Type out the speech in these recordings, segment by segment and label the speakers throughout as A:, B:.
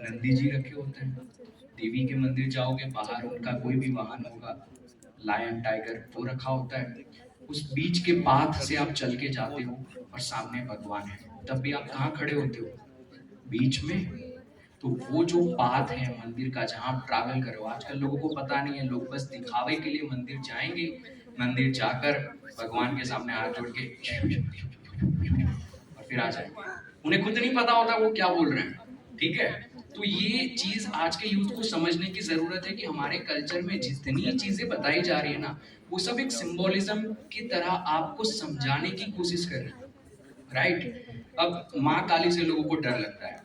A: नंदी जी रखे होते हैं। देवी के मंदिर जाओगे, बाहर उनका कोई भी वाहन होगा, लायन, टाइगर, वो रखा होता है। उस बीच के पाथ से आप चल के जाते हो और सामने भगवान है, तब भी आप कहाँ खड़े होते हो? बीच में। तो वो जो पाथ है मंदिर का जहाँ आप ट्रैवल करो, आजकल लोगों को पता नहीं है, लोग बस दिखावे के लिए मंदिर जाएंगे, मंदिर जाकर भगवान के सामने हाथ जोड़ के और फिर आ जाएंगे। उन्हें खुद नहीं पता होता वो क्या बोल रहे हैं। ठीक है, तो ये चीज आज के यूथ को समझने की जरूरत है कि हमारे कल्चर में जितनी चीजें बताई जा रही है ना, वो सब एक सिंबोलिज्म की तरह आपको समझाने की कोशिश कर रहे हैं। राइट। अब माँ काली से लोगों को डर लगता है,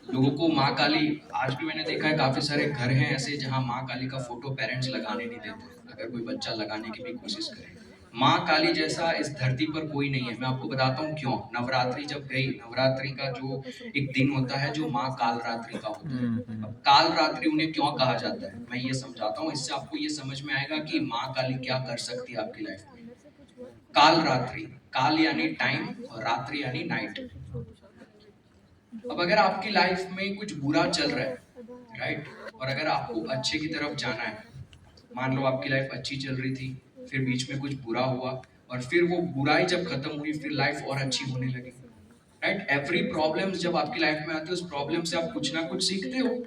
A: लोगों को माँ काली, आज भी मैंने देखा है काफी सारे घर हैं ऐसे जहाँ माँ काली का फोटो पेरेंट्स लगाने नहीं देते, अगर कोई बच्चा लगाने की भी कोशिश करे। माँ काली जैसा इस धरती पर कोई नहीं है। मैं आपको बताता हूँ क्यों। नवरात्रि जब गई, नवरात्रि का जो एक दिन होता है जो माँ काल रात्रि का होता है। अब काल रात्रि उन्हें क्यों कहा जाता है, मैं ये समझाता हूँ, इससे आपको ये समझ में आएगा कि माँ काली क्या कर सकती है आपकी लाइफ में। काल रात्रि, काल यानी टाइम और रात्रि यानी नाइट। अब अगर आपकी लाइफ में कुछ बुरा चल रहा है, राइट, और अगर आपको अच्छे की तरफ जाना है, मान लो आपकी लाइफ अच्छी चल रही थी, फिर बीच में कुछ बुरा हुआ, और फिर वो बुराई जब खत्म हुई फिर लाइफ और अच्छी होने लगी। राइट, एवरी प्रॉब्लम जब आपकी लाइफ में आती है, उस प्रॉब्लम से आप कुछ ना कुछ सीखते हो।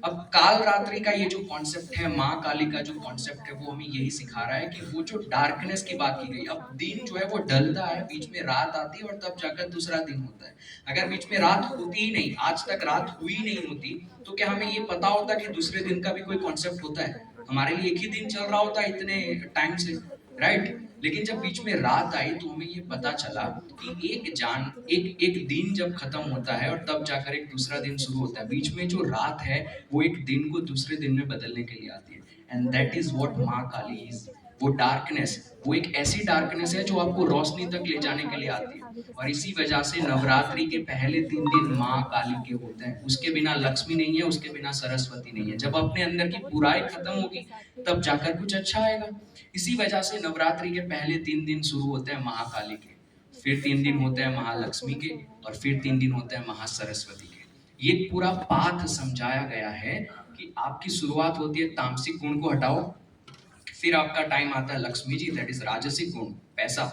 A: अब काल रात्रि का ये जो कॉन्सेप्ट है, माँ काली का जो कॉन्सेप्ट है, वो हमें यही सिखा रहा है कि वो जो डार्कनेस की बात की गई, अब दिन जो है वो ढलता है, बीच में रात आती है और तब जाकर दूसरा दिन होता है। अगर बीच में रात होती ही नहीं, आज तक रात हुई नहीं होती, तो क्या हमें ये पता होता कि दूसरे दिन का भी कोई कॉन्सेप्ट होता है? हमारे लिए एक ही दिन चल रहा होता है इतने टाइम से। राइट। लेकिन जब बीच में रात आई तो हमें ये पता चला कि एक दिन जब खत्म होता है और तब जाकर एक दूसरा दिन शुरू होता है, बीच में जो रात है वो एक दिन को दूसरे दिन में बदलने के लिए आती है। एंड दैट इज व्हाट माँ काली इज। वो डार्कनेस, वो एक ऐसी डार्कनेस है जो आपको रोशनी तक ले जाने के लिए आती है। और इसी वजह से नवरात्रि के पहले 3 दिन माँ काली के होते हैं। उसके बिना लक्ष्मी नहीं है, उसके बिना सरस्वती नहीं है। जब अपने अंदर की बुराई खत्म होगी तब जाकर कुछ अच्छा आएगा। इसी वजह से नवरात्रि के पहले 3 दिन शुरू होते हैं महाकाली के, फिर 3 दिन होते हैं महालक्ष्मी के, और फिर 3 दिन होते हैं महासरस्वती के। ये पूरा पाठ समझाया गया है कि आपकी शुरुआत होती है तामसिक गुण को हटाओ, फिर आपका टाइम आता है लक्ष्मी जी, दैट इज राजसिक गुण, पैसा।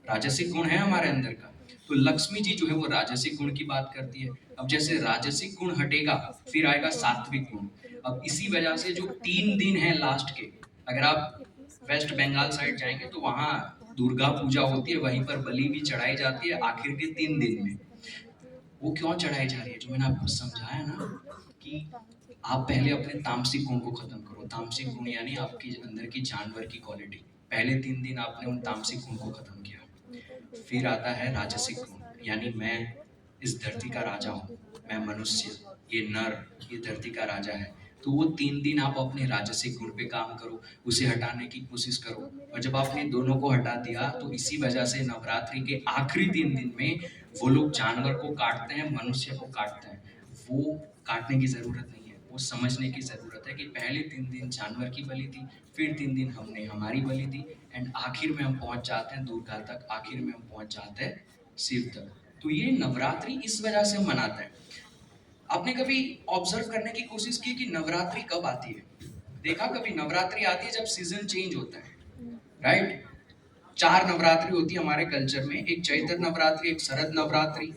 A: राजसिक गुण है हमारे अंदर का, तो लक्ष्मी जी जो है वो राजसिक गुण की बात करती है। अब जैसे राजसिक गुण हटेगा फिर आएगा सात्विक गुण। अब इसी वजह से जो 3 दिन है लास्ट के, अगर आप वेस्ट बंगाल साइड जाएंगे तो वहां दुर्गा पूजा होती है, वहीं पर बलि भी चढ़ाई जाती है आखिर के 3 दिन में। वो क्यों चढ़ाई जा रही है, जो मैंने आपको समझाया ना, कि आप पहले अपने तामसिक गुण को खत्म करो। तामसिक गुण यानी आपके अंदर की जानवर की क्वालिटी। पहले 3 दिन आपने उन तामसिक गुण को खत्म किया, फिर आता है राजसिक गुण, यानी मैं इस धरती का राजा हूँ, मैं मनुष्य, ये नर, ये धरती का राजा है। तो वो 3 दिन आप अपने राजसिक गुण पे काम करो, उसे हटाने की कोशिश करो। और जब आपने दोनों को हटा दिया तो इसी वजह से नवरात्रि के आखिरी 3 दिन में वो लोग जानवर को काटते हैं, मनुष्य को काटते हैं। वो काटने की जरूरत नहीं है, वो समझने की जरूरत है कि पहले 3 दिन जानवर की बलि थी, फिर 3 दिन हमने हमारी बलि दी, एंड आखिर में हम पहुंच जाते हैं दुर्गा तक, आखिर में हम पहुंच जाते हैं शिव तक। तो ये नवरात्रि इस वजह से हम मनाते हैं। आपने कभी ऑब्जर्व करने की कोशिश की कि नवरात्रि कब आती है? देखा कभी नवरात्रि आती है जब सीजन चेंज होता है। राइट। 4 नवरात्रि होती है हमारे कल्चर में, एक चैत्र नवरात्रि, एक शरद नवरात्रि,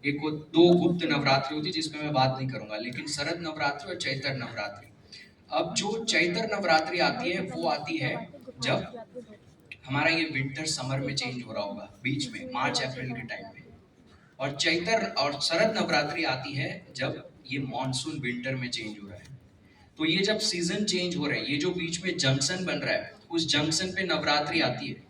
A: एक वो 2 गुप्त नवरात्रि होती है जिसमें मैं बात नहीं करूंगा, लेकिन शरद नवरात्रि और चैत्र नवरात्रि। अब जो चैत्र नवरात्रि आती है वो आती है जब हमारा ये विंटर समर में चेंज हो रहा होगा, बीच में मार्च अप्रैल के टाइम में। और चैत्र और शरद नवरात्रि आती है जब ये मॉनसून विंटर में चेंज हो रहा है। तो ये जब सीजन चेंज हो रहे हैं, ये जो बीच में जंक्शन बन रहा है, उस जंक्शन पे नवरात्रि आती है।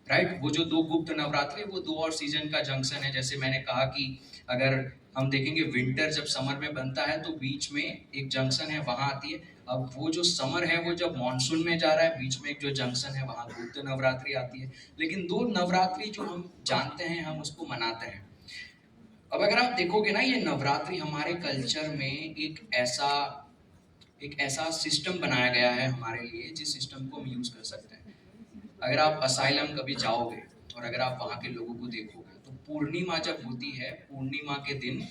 A: राइट। वो जो 2 गुप्त नवरात्रि, वो 2 और सीजन का जंक्शन है। जैसे मैंने कहा कि अगर हम देखेंगे विंटर जब समर में बनता है तो बीच में एक जंक्शन है, वहां आती है। अब वो जो समर है वो जब मॉनसून में जा रहा है, बीच में एक जो जंक्शन है वहां गुप्त नवरात्रि आती है। लेकिन 2 नवरात्रि जो हम जानते हैं, हम उसको मनाते हैं। अब अगर आप देखोगे ना, ये नवरात्रि हमारे कल्चर में एक ऐसा सिस्टम बनाया गया है हमारे लिए, जिस सिस्टम को हम यूज कर सकते हैं। अगर आप असाइलम कभी जाओगे और अगर आप वहाँ के लोगों को देखोगे तो पूर्णिमा जब होती है, पूर्णिमा के दिन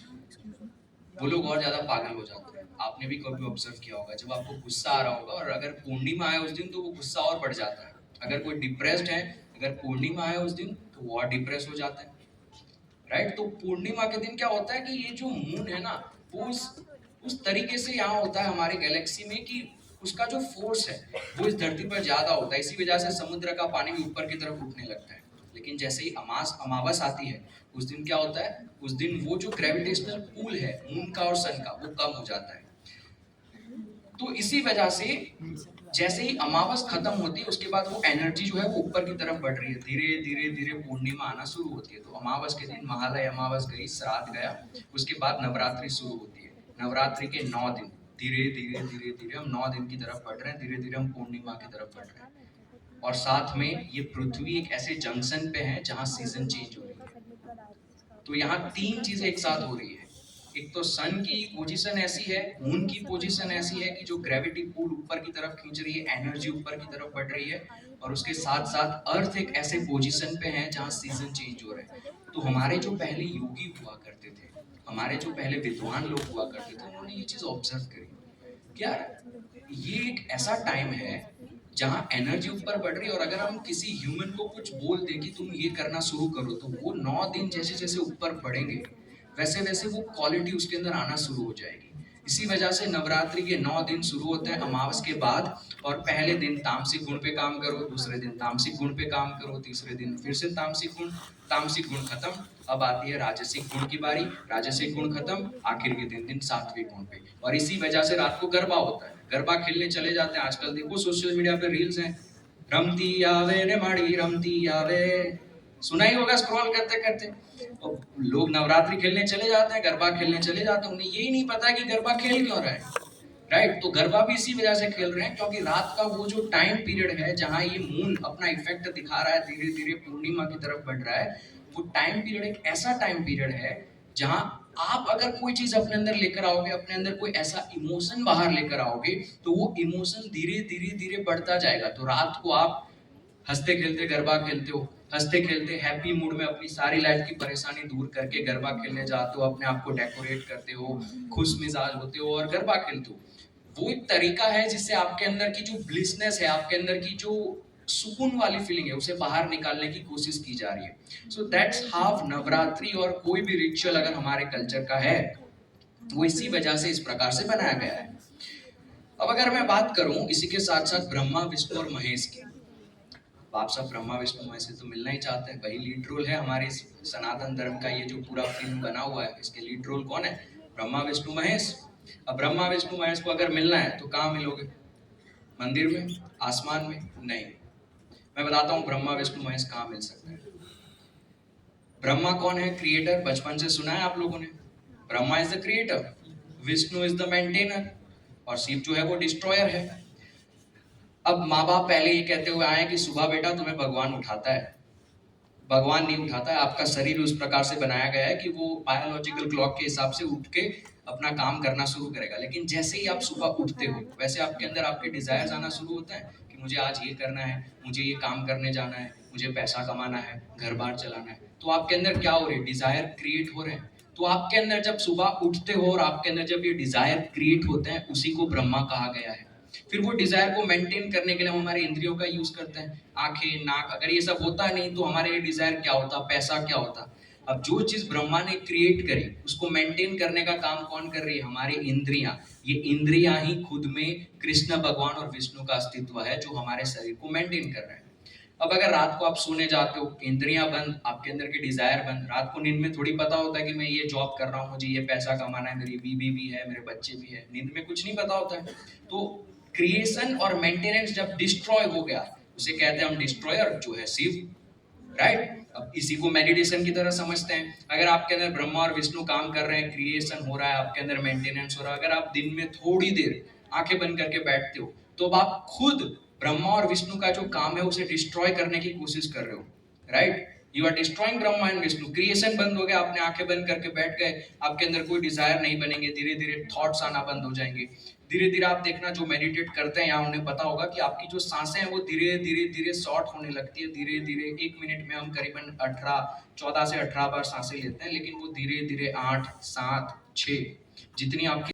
A: वो लोग और ज्यादा पागल हो जाते हैं। आपने भी कभी ऑब्जर्व किया होगा, जब आपको गुस्सा आ रहा होगा और अगर पूर्णिमा है उस दिन तो वो गुस्सा और बढ़ जाता है। अगर कोई डिप्रेस्ड है, अगर पूर्णिमा है उस दिन तो वो और डिप्रेस हो जाता है, राइट। तो पूर्णिमा के दिन क्या होता है कि ये जो मून है ना, वो उस तरीके से यहाँ होता है हमारे गैलेक्सी में कि उसका जो फोर्स है वो इस धरती पर ज्यादा होता है। इसी वजह से समुद्र का पानी भी ऊपर की तरफ उठने लगता है। लेकिन जैसे ही अमावस आती है, उस दिन क्या होता है, उस दिन वो जो ग्रेविटेशनल पुल है मून का और सन का, वो कम हो जाता है। तो इसी वजह से जैसे ही अमावस खत्म होती है, उसके बाद वो एनर्जी जो है वो ऊपर की तरफ बढ़ रही है, धीरे धीरे धीरे पूर्णिमा आना शुरू होती है। तो अमावस के दिन महालय अमावस गई, श्राद्ध गया, उसके बाद नवरात्रि शुरू होती है। नवरात्रि के 9 दिन धीरे धीरे धीरे धीरे हम 9 दिन की तरफ बढ़ रहे हैं, धीरे धीरे हम पूर्णिमा की तरफ बढ़ रहे हैं। और साथ में ये पृथ्वी एक ऐसे जंक्शन पे है जहाँ सीजन चेंज हो रही है। तो यहाँ 3 चीजें एक साथ हो रही है। एक तो सन की पोजीशन ऐसी है, मून की पोजीशन ऐसी है कि जो ग्रेविटी पुल ऊपर की तरफ खींच रही है, एनर्जी ऊपर की तरफ बढ़ रही है, और उसके साथ साथ अर्थ एक ऐसे पोजीशन पे है जहाँ सीजन चेंज हो रहे हैं। तो हमारे जो पहले योगी हुआ करते थे, हमारे जो पहले विद्वान लोग हुआ करते थे, उन्होंने ये चीज ऑब्जर्व करी। क्या ये एक ऐसा टाइम है जहाँ एनर्जी ऊपर बढ़ रही है, और अगर हम किसी ह्यूमन को कुछ बोल दें कि तुम ये करना शुरू करो, तो वो 9 दिन जैसे जैसे ऊपर बढ़ेंगे वैसे वैसे वो क्वालिटी उसके अंदर आना शुरू हो जाएगी। इसी वजह से नवरात्रि के 9 दिन शुरू होते हैं अमावस के बाद, और पहले दिन तामसिक गुण पे काम करो, दूसरे दिन तामसिक गुण पे काम करो, तीसरे दिन फिर से तामसिक गुण खत्म, अब आती है राजसिक गुण की बारी, राजसिक गुण खत्म, आखिर के दिन सात्विक गुण पे। और इसी वजह से रात को गरबा होता है, गरबा खेलने चले जाते हैं। आजकल देखो सोशल मीडिया पे रील्स हैं, रमती आवे रे माड़ी रमती आवे, सुना ही होगा स्क्रॉल करते करते। और लोग नवरात्रि खेलने चले जाते हैं, गरबा खेलने चले जाते हैं, उन्हें यही नहीं पता कि गरबा खेल क्यों रहे हैं, राइट। तो गरबा भी इसी वजह से खेल रहे हैं क्योंकि रात का वो जो टाइम पीरियड है जहाँ ये मून अपना इफेक्ट दिखा रहा है, धीरे धीरे पूर्णिमा की तरफ बढ़ रहा है, वो टाइम पीरियड एक ऐसा टाइम पीरियड है जहाँ आप अगर कोई चीज अपने अंदर लेकर आओगे, अपने अंदर कोई ऐसा इमोशन बाहर लेकर आओगे, तो वो इमोशन धीरे धीरे धीरे बढ़ता जाएगा। तो रात को आप हंसते खेलते गरबा खेलते हो, हंसते खेलते हैप्पी मूड में अपनी सारी लाइफ की परेशानी दूर करके गरबा खेलने जाते हो, अपने आप को डेकोरेट करते हो, खुश मिजाज होते हो और गरबा खेलते हो। वो एक तरीका है जिससे आपके अंदर की जो ब्लिसनेस है, आपके अंदर की जो सुकून वाली फीलिंग है, उसे बाहर निकालने की कोशिश की जा रही है। सो दैट्स हाउ नवरात्रि और कोई भी रिचुअल अगर हमारे कल्चर का है, वो इसी वजह से इस प्रकार से बनाया गया है। अब अगर मैं बात करूं इसी के साथ साथ ब्रह्मा विष्णु और महेश की, आप सब ब्रह्मा विष्णु महेश से तो मिलना ही चाहते हैं, वही लीड रोल है हमारे सनातन धर्म का। ये जो पूरा फिल्म बना हुआ है, इसके लीड रोल कौन है? ब्रह्मा विष्णु महेश। अब ब्रह्मा विष्णु महेश को अगर मिलना है तो कहाँ मिलोगे? मंदिर में? आसमान में? नहीं। मैं बताता हूँ ब्रह्मा विष्णु महेश कहाँ मिल सकते हैं। ब्रह्मा कौन है? क्रिएटर, बचपन से सुना है आप लोगों ने। Brahma is the creator, Vishnu is the maintainer, और शिव जो है वो डिस्ट्रॉयर है। अब माँ बाप पहले ये कहते हुए आए कि सुबह बेटा तुम्हें भगवान उठाता है। भगवान नहीं उठाता है, आपका शरीर उस प्रकार से बनाया गया है कि वो बायोलॉजिकल क्लॉक के हिसाब से उठ के अपना काम करना शुरू करेगा। लेकिन जैसे ही आप सुबह उठते हो, वैसे आपके अंदर आपके डिजायर्स आना शुरू होता है कि मुझे आज ये करना है, मुझे ये काम करने जाना है, मुझे पैसा कमाना है, घर बार चलाना है। तो आपके अंदर क्या हो रही है? डिजायर क्रिएट हो रहे हैं। तो आपके अंदर जब सुबह उठते हो और आपके अंदर जब ये डिजायर क्रिएट होते हैं, उसी को ब्रह्मा कहा गया है। फिर वो डिजायर को मेंटेन करने के लिए हम हमारे इंद्रियों का यूज करते हैं, आंखें, नाक। अगर ये सब होता नहीं तो हमारे लिए डिजायर क्या होता? पैसा क्या होता? अब जो चीज ब्रह्मा ने क्रिएट करी, उसको मेंटेन करने का काम कौन कर रही है? हमारी इंद्रियां। ये इंद्रियां ही खुद में कृष्ण भगवान और विष्णु का अस्तित्व है, जो हमारे शरीर को मेंटेन कर रहे हैं। अब अगर रात को आप सोने जाते हो, इंद्रियां बंद, आपके अंदर के डिजायर बंद, रात को नींद में थोड़ी पता होता है कि मैं ये जॉब कर रहा हूँ, मुझे ये पैसा कमाना है, मेरी बीवी भी है, मेरे बच्चे भी है। नींद में कुछ नहीं पता होता है। तो क्रिएशन और मेंटेनेंस जब डिस्ट्रॉय हो गया, उसे कहते हैं हम डिस्ट्रॉयर, जो है शिव, राइट। अब इसी को मेडिटेशन की तरह समझते हैं। अगर आपके अंदर ब्रह्मा और विष्णु काम कर रहे हैं, क्रिएशन हो रहा है, आपके अंदर मेंटेनेंस हो रहा है, अगर आप दिन में थोड़ी देर आंखें बंद करके बैठते हो, तो अब आप खुद ब्रह्मा और विष्णु का जो काम है उसे डिस्ट्रॉय करने की कोशिश कर रहे हो, right. You are destroying Brahma and Vishnu. Creation बंद हो गया, आपने आंखें बंद करके बैठ गए, आपके अंदर कोई डिजायर नहीं बनेंगे, धीरे धीरे थॉट्स आना बंद हो जाएंगे। धीरे धीरे आप देखना, जो मेडिटेट करते हैं यहाँ उन्हें पता होगा कि आपकी जो सांसें हैं वो धीरे धीरे धीरे शॉर्ट होने लगती है। धीरे धीरे 1 मिनट में हम करीबन 14 से 18 बार सांसें लेते हैं, लेकिन वो धीरे धीरे 8, 7, 6, जितनी आपकी